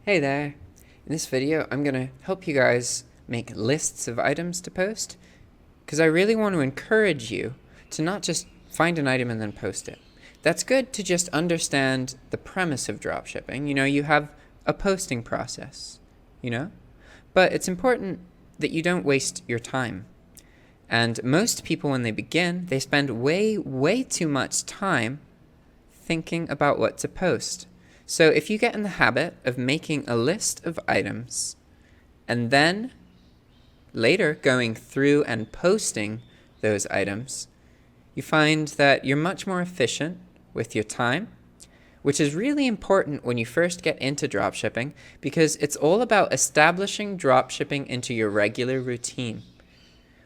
Hey there! In this video, I'm going to help you guys make lists of items to post, because I really want to encourage you to not just find an item and then post it. That's good to just understand the premise of dropshipping. You have a posting process, but it's important that you don't waste your time. And most people, when they begin, they spend way too much time thinking about what to post. So if you get in the habit of making a list of items and then later going through and posting those items, you find that you're much more efficient with your time, which is really important when you first get into dropshipping, because it's all about establishing dropshipping into your regular routine.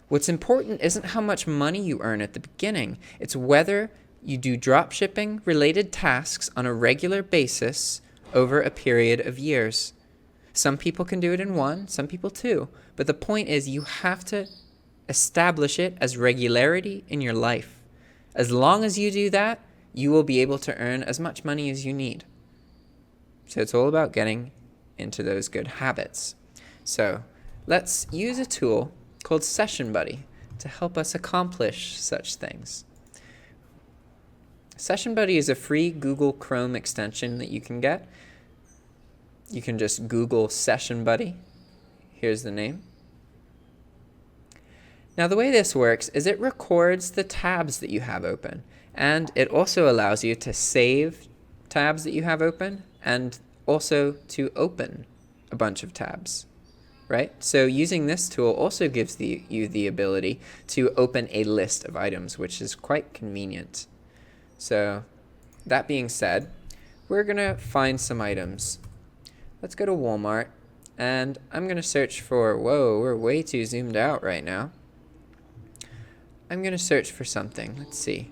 What's important isn't how much money you earn at the beginning, it's whether you do dropshipping related tasks on a regular basis over a period of years. Some people can do it in one, some people two, but the point is you have to establish it as regularity in your life. As long as you do that, you will be able to earn as much money as you need. So it's all about getting into those good habits. So let's use a tool called Session Buddy to help us accomplish such things. Session Buddy is a free Google Chrome extension that you can get. You can just Google Session Buddy. Here's the name. Now the way this works is it records the tabs that you have open, and it also allows you to save tabs that you have open and also to open a bunch of tabs, right? So using this tool also gives you the ability to open a list of items, which is quite convenient. So that being said, we're going to find some items. Let's go to Walmart, and I'm going to search for, whoa, we're way too zoomed out right now. I'm going to search for something. Let's see.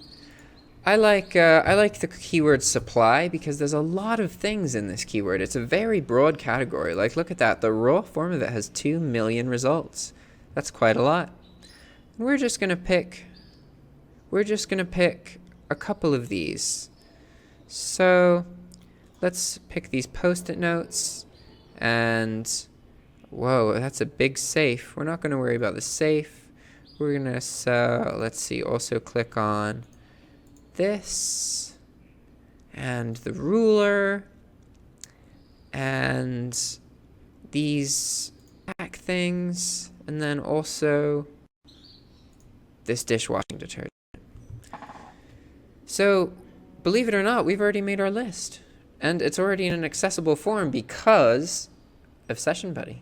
I like the keyword supply because there's a lot of things in this keyword. It's a very broad category. Like, look at that. The raw form of it has 2 million results. That's quite a lot. And we're just going to pick a couple of these. So let's pick these post-it notes, and whoa, that's a big safe. We're not going to worry about the safe. We're going to sell, let's see, also click on this and the ruler and these back things, and then also this dishwashing detergent. So, believe it or not, we've already made our list. And it's already in an accessible form because of Session Buddy.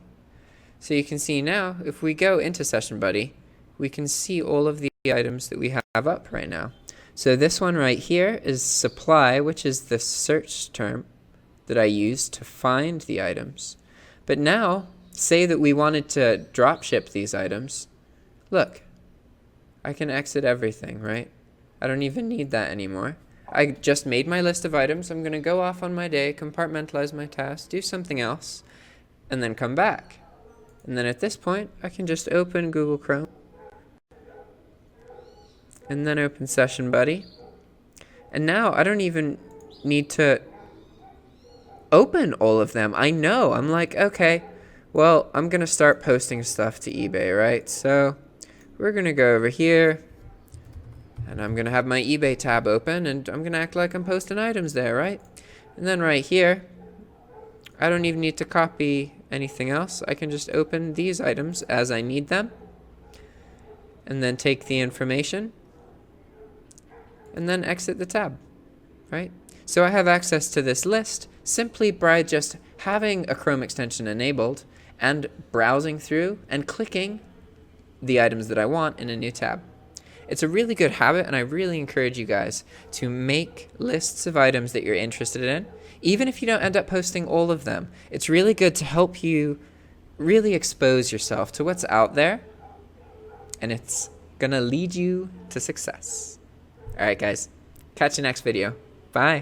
So you can see now, if we go into Session Buddy, we can see all of the items that we have up right now. So this one right here is supply, which is the search term that I use to find the items. But now, say that we wanted to drop ship these items. Look, I can exit everything, right? I don't even need that anymore. I just made my list of items. I'm going to go off on my day, compartmentalize my tasks, do something else, and then come back. And then at this point, I can just open Google Chrome, and then open Session Buddy. And now I don't even need to open all of them. I know. I'm like, okay, well, I'm going to start posting stuff to eBay, right? So we're going to go over here. And I'm going to have my eBay tab open, and I'm going to act like I'm posting items there, right? And then right here, I don't even need to copy anything else. I can just open these items as I need them, and then take the information, and then exit the tab, right? So I have access to this list simply by just having a Chrome extension enabled and browsing through and clicking the items that I want in a new tab. It's a really good habit, and I really encourage you guys to make lists of items that you're interested in, even if you don't end up posting all of them. It's really good to help you really expose yourself to what's out there, and it's going to lead you to success. All right, guys. Catch you next video. Bye.